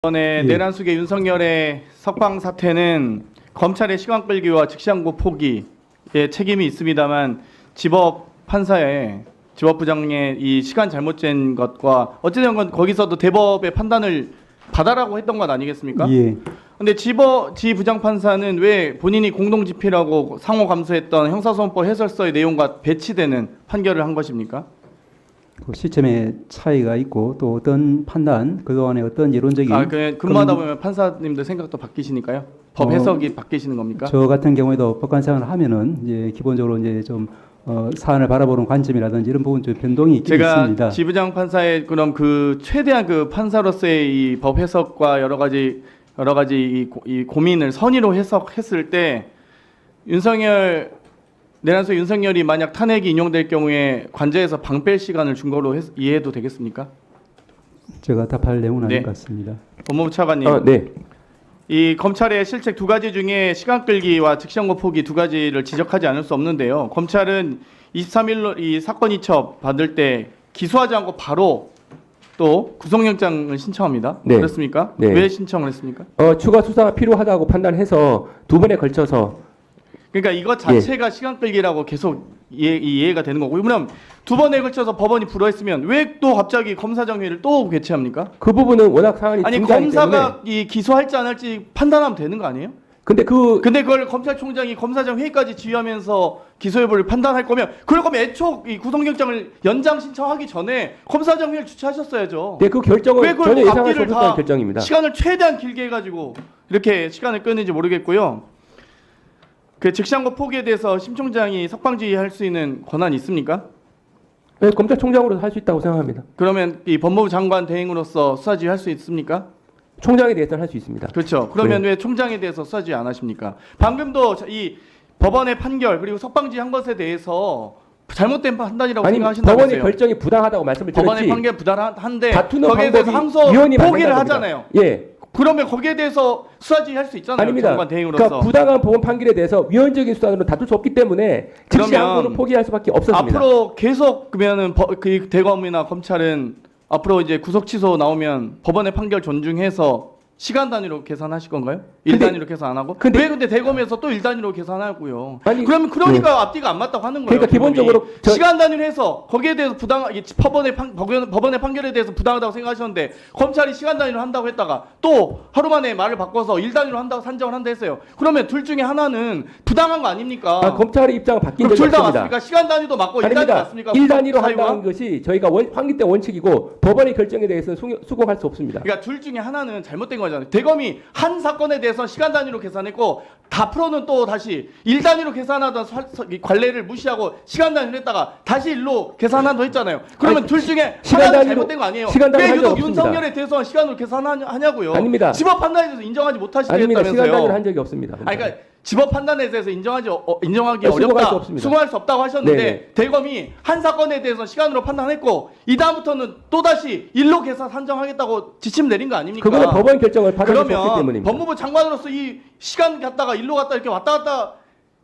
이번에 내란숙의 윤석열의 석방 사태는 검찰의 시간 끌기와 즉시항고 포기에 책임이 있습니다만 지법 판사의 지법부장의 이 시간 잘못 잰 것과 어찌된 건 거기서도 대법의 판단을 받아라고 했던 것 아니겠습니까? 예. 근데 지 부장 판사는 왜 본인이 공동 집필하고 상호 감수했던 형사소송법 해설서의 내용과 배치되는 판결을 한 것입니까? 그 시점의 차이가 있고 또 어떤 판단 그동안에 어떤 이론적인 근무하다 보면 판사님들 생각도 바뀌시니까요. 법 해석이 바뀌시는 겁니까? 저 같은 경우에도 법관생활을 하면은 이제 기본적으로 이제 좀 사안을 바라보는 관점이라든지 이런 부분 좀 변동이 있긴 있습니다. 제가 지부장 판사의 그럼 그 최대한 그 판사로서의 이 법 해석과 여러 가지 이 고민을 선의로 해석했을 때 내란수 윤석열이 만약 탄핵이 인용될 경우에 관저에서 방 뺄 시간을 준 거로 이해해도 되겠습니까? 제가 답할 내용은 아닌 네. 것 같습니다. 법무부 차관님. 네. 이 검찰의 실책 두 가지 중에 시간 끌기와 즉시항고 포기 두 가지를 지적하지 않을 수 없는데요. 검찰은 23일로 이 사건 이첩 받을 때 기소하지 않고 바로 또 구속영장을 신청합니다. 네. 그렇습니까? 네. 왜 신청을 했습니까? 추가 수사가 필요하다고 판단해서 두 번에 걸쳐서 그러니까 이것 자체가 시간 끌기라고 계속 이해가 되는 거고, 그러면 두 번에 걸쳐서 법원이 불허했으면 왜 또 갑자기 검사정회를 또 개최합니까? 그 부분은 워낙 사안이 아니 중요하기 검사가 때문에. 이 기소할지 안 할지 판단하면 되는 거 아니에요? 근데 그걸 검찰총장이 검사장 회의까지 지휘하면서 기소 여부를 판단할 거면 그럴 거면 애초 이 구속영장을 연장 신청하기 전에 검사장 회의를 주최하셨어야죠. 네, 그 결정은 왜 그걸 전혀 예상할 수 앞뒤를 없었던 다 결정입니다. 시간을 최대한 길게 해가지고 이렇게 시간을 끄는지 모르겠고요. 그 즉시항고 포기에 대해서 심 총장이 석방지휘할 수 있는 권한이 있습니까? 네, 검찰총장으로서 할 수 있다고 생각합니다. 그러면 이 법무부 장관 대행으로서 수사지휘할 수 있습니까? 총장에 대해서는 할 수 있습니다. 그렇죠. 그러면 왜 총장에 대해서 수사지휘 안 하십니까? 방금도 이 법원의 판결 그리고 석방지휘한 것에 대해서 잘못된 판단이라고 아니, 생각하신다면서요? 법원의 결정이 부당하다고 말씀을 드렸지. 법원의 판결 부당한데 다투는 거기에 대해서 항소 위원이 포기를 만든답니다. 하잖아요. 예. 그러면 거기에 대해서 수사지휘 할 수 있잖아요. 아닙니다. 장관 대행으로서. 그러니까 부당한 법원 판결에 대해서 위헌적인 수단으로 다툴 수 없기 때문에 즉시 그러면 항고를 포기할 수밖에 없었습니다. 앞으로 계속 그러면은 그 대검이나 검찰은 앞으로 이제 구속 취소 나오면 법원의 판결 존중해서 시간 단위로 계산하실 건가요? 일 단위로 계산 안 하고? 왜 근데 대검에서 또 일 단위로 계산하고요? 아니, 그러니까 앞뒤가 안 맞다고 하는 거예요. 그러니까 기본적으로 시간 단위로 해서 거기에 대해서 법원의 판결에 대해서 부당하다고 생각하셨는데 검찰이 시간 단위로 한다고 했다가 또 하루 만에 말을 바꿔서 일 단위로 한다고 산정을 한다 했어요. 그러면 둘 중에 하나는 부당한 거 아닙니까? 검찰의 입장은 바뀐 그럼 적이 둘 다 없습니다. 맞습니까? 시간 단위도 맞고 일 단위도 아닙니다. 맞습니까? 1단위로 사유가? 한다는 것이 저희가 환기된 원칙이고 법원의 결정에 대해서는 수긍할 수 없습니다. 그러니까 둘 중에 하나는 잘못된 거잖아요. 대검이 한 사건에 대해서 시간 단위로 계산했고 다 프로는 또 다시 일 단위로 계산하던 관례를 무시하고 시간 단위로 했다가 다시 일로 계산한다고 했잖아요. 그러면 아니, 둘 중에 시간 하나는 단위로- 잘못된 거 아니에요? 시간 단위로 왜 한 적 유독 없습니다. 윤석열에 대해서 시간으로 계산하냐고요? 아닙니다. 지법 판단에 대해서 인정하지 아닙니다. 못하시겠다면서요? 시간 단위로 한 적이 없습니다. 아니, 그러니까 지법 판단에 대해서 인정하기 수긍할 수 어렵다, 없습니다. 수긍할 수 없다고 하셨는데 네네. 대검이 한 사건에 대해서 시간으로 판단했고 이 다음부터는 또 다시 일로 계산 산정하겠다고 지침 내린 거 아닙니까? 그거는 법원 결정을 받을 수 없기 그러면 때문입니다. 법무부 장관으로서 이 시간 갔다가 일로 갔다 이렇게 왔다 갔다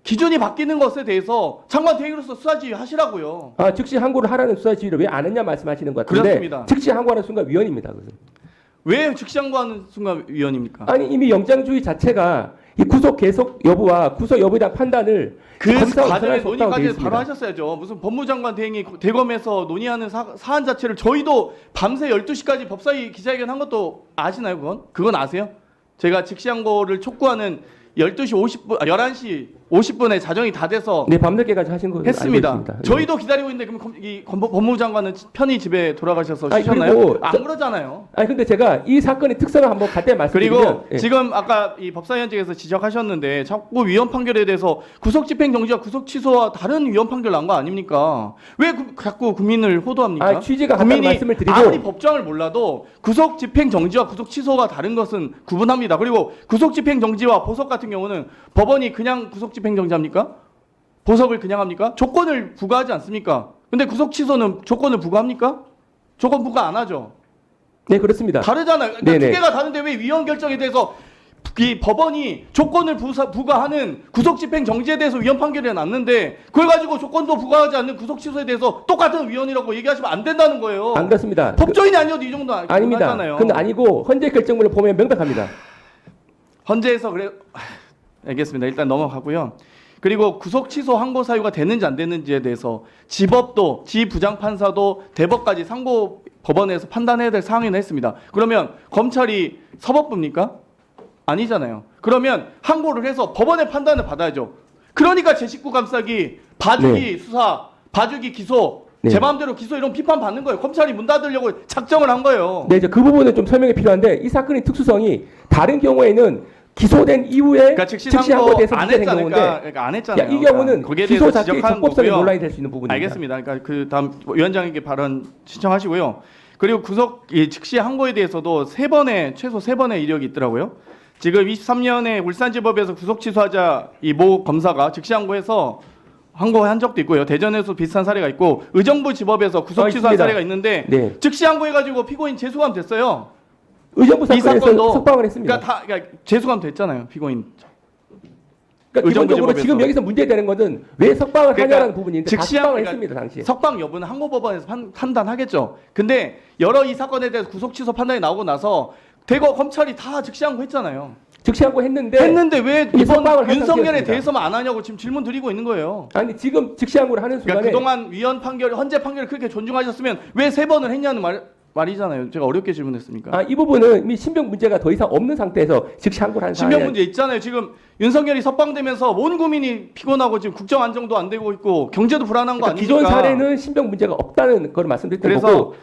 기준이 바뀌는 것에 대해서 장관 대행으로서 수사지휘 하시라고요. 즉시 항고를 하라는 수사 지휘를 왜 안 했냐 말씀하시는 것 같은데 그렇습니다. 즉시 항고하는 순간 위헌입니다. 그것은. 왜 즉시항고하는 순간 위헌입니까? 아니 이미 영장주의 자체가 이 구속 계속 여부와 구속 여부에 대한 판단을 그 검사가 과정에 수행할 수 없다고 되어 논의까지 있습니다. 바로 하셨어야죠. 무슨 법무장관 대행이 대검에서 논의하는 사안 자체를 저희도 밤새 12시까지 법사위 기자회견 한 것도 아시나요? 그건 아세요? 제가 즉시항고를 촉구하는 11시 50분에 자정이 다 돼서 네, 밤늦게까지 하신 거 했습니다. 알고 있습니다. 저희도 기다리고 있는데 그럼 법무부 장관은 편히 집에 돌아가셔서 아니, 쉬셨나요? 그리고 안 그러잖아요. 아니 근데 제가 이 사건의 특성을 한번 간단히 말씀드리면 그리고 예. 지금 아까 이 법사위원장께서 지적하셨는데 자꾸 위헌 판결에 대해서 구속 집행 정지와 구속 취소와 다른 위헌 판결 난 거 아닙니까? 왜 자꾸 국민을 호도합니까? 취지가 같다는 국민이 말씀을 드리고 아무리 법정을 몰라도 구속 집행 정지와 구속 취소가 다른 것은 구분합니다. 그리고 구속 집행 정지와 보석 같은 경우는 법원이 그냥 구속 집행 정지합니까? 보석을 그냥 합니까? 조건을 부과하지 않습니까? 근데 구속 취소는 조건을 부과합니까? 조건 부과 안 하죠. 네 그렇습니다. 다르잖아요. 그러니까 네네. 두 개가 다른데 왜 위헌 결정에 대해서 이 법원이 조건을 부과하는 구속집행 정지에 대해서 위헌 판결이 났는데 그걸 가지고 조건도 부과하지 않는 구속 취소에 대해서 똑같은 위헌이라고 얘기하시면 안 된다는 거예요. 안 그렇습니다. 법조인이 아니어도 이 정도 아닙니다. 하잖아요. 그건 아니고 헌재 결정문을 보면 명백합니다. 헌재에서 그래 알겠습니다. 일단 넘어가고요. 그리고 구속 취소 항고 사유가 되는지 안 되는지에 대해서 지법도 지부장판사도 대법까지 상고 법원에서 판단해야 될 사항이나 했습니다. 그러면 검찰이 사법부입니까? 아니잖아요. 그러면 항고를 해서 법원의 판단을 받아야죠. 그러니까 제19 감싸기, 봐주기 수사, 봐주기 기소, 네. 제 마음대로 기소 이런 비판 받는 거예요. 검찰이 문 닫으려고 작정을 한 거예요. 네, 이제 그 부분은 좀 설명이 필요한데 이 사건의 특수성이 다른 경우에는 기소된 이후에 그러니까 즉시 상고 대해서 안 문제된 했잖아요. 경우인데 그러니까 안 했잖아요. 이 경우는 거기에 기소 대해서 자체의 지적하는 적법성이 거고요. 논란이 될 수 있는 부분입니다. 알겠습니다. 그러니까 그 다음 위원장에게 발언 신청하시고요. 그리고 구속 즉시 항고에 대해서도 최소 세 번의 이력이 있더라고요. 지금 23년에 울산지법에서 구속 취소하자 이 모 검사가 즉시 항고해서 항고한 적도 있고요. 대전에서 비슷한 사례가 있고 의정부 지법에서 구속 취소한 있습니다. 사례가 있는데 네. 즉시 항고해가지고 피고인 재수감 됐어요. 의정부 이 사건에서 사건도 석방을 했습니다. 그러니까 재수감 됐잖아요. 피고인. 그러니까 의정부 기본적으로 지법에서. 지금 여기서 문제되는 것은 왜 석방을 그러니까 하냐는 부분인데 다 석방을 그러니까 했습니다 당시에. 석방 여부는 항고법원에서 판단하겠죠. 근데 여러 이 사건에 대해서 구속 취소 판단이 나오고 나서 대거 검찰이 다 즉시 항고했잖아요. 즉시 항고 했는데 왜 이게 이번 석방을 한 윤석열에 상태였습니다. 대해서만 안 하냐고 지금 질문 드리고 있는 거예요. 아니 지금 즉시 항고를 하는 그러니까 순간에 그동안 위헌 판결, 헌재 판결을 그렇게 존중하셨으면 왜 3번을 했냐는 말이잖아요. 제가 어렵게 질문했으니까. 이 부분은 이미 신병 문제가 더 이상 없는 상태에서 즉시 항고를 한 신병 사안이 문제 있잖아요. 지금 윤석열이 석방되면서 온 국민이 피곤하고 지금 국정 안정도 안 되고 있고 경제도 불안한 거 그러니까 아닙니까? 기존 사례는 신병 문제가 없다는 걸 말씀드렸던 그래서 거고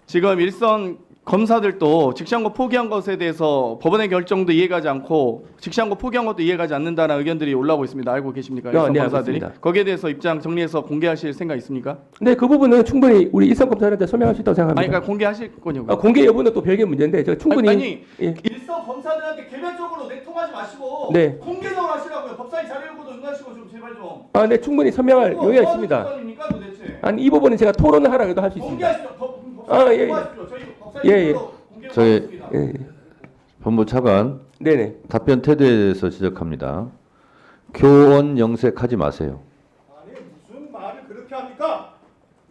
지금 일선 검사들도 즉시항고 포기한 것에 대해서 법원의 결정도 이해가지 않고 즉시항고 포기한 것도 이해가지 않는다는 의견들이 올라오고 있습니다. 알고 계십니까? 일선 네, 검사들이 알겠습니다. 거기에 대해서 입장 정리해서 공개하실 생각 있습니까? 근데 그 부분은 충분히 우리 일선 검사들한테 설명할 수 있다고 생각합니다. 아니 그러니까 공개하실 거냐고요? 공개 여부는 또 별개 문제인데 제가 충분히 아니 예. 일선 검사들한테 개별적으로 내통하지 마시고 네. 공개적으로 하시라고요. 법사위 자료 요구도 응하시고 좀 제발 좀. 네, 충분히 설명할 여유가 있습니다. 법입니까 도대체? 아니 이 부분은 제가 토론을 하라고 해도 할 수 있습니다. 공개하시죠. 법사위 예. 요구하십시오. 저희 법사위 예, 예. 공개로 공개로 저희- 하겠습니다. 예. 법무 차관 네네. 답변 태도에 대해서 지적합니다. 교원 영색하지 마세요. 아니 무슨 말을 그렇게 합니까?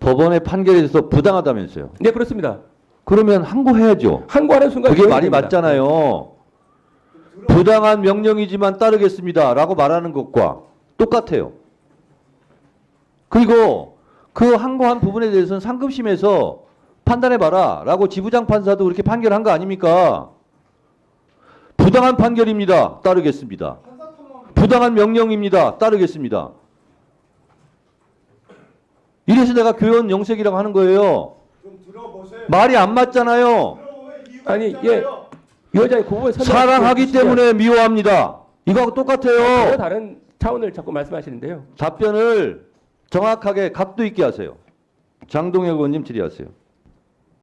법원의 판결에 대해서 부당하다면서요. 네 그렇습니다. 그러면 항고해야죠. 항고하는 순간 그게 말이 기억이 됩니다. 맞잖아요. 부당한 명령이지만 따르겠습니다. 라고 말하는 것과 똑같아요. 그리고 그 항고한 부분에 대해서는 상급심에서 판단해봐라. 라고 지부장 판사도 그렇게 판결한 거 아닙니까? 부당한 판결입니다. 따르겠습니다. 부당한 명령입니다. 따르겠습니다. 이래서 내가 교원 영색이라고 하는 거예요. 좀 들어보세요. 말이 안 맞잖아요. 들어보면 이유가 아니, 있잖아요. 위원장이 그 부분 설명. 사랑하기 때문에 미워합니다. 이거하고 전혀 똑같아요. 다른 차원을 자꾸 말씀하시는데요. 답변을 정확하게 각도 있게 하세요. 장동혁 의원님 질의하세요.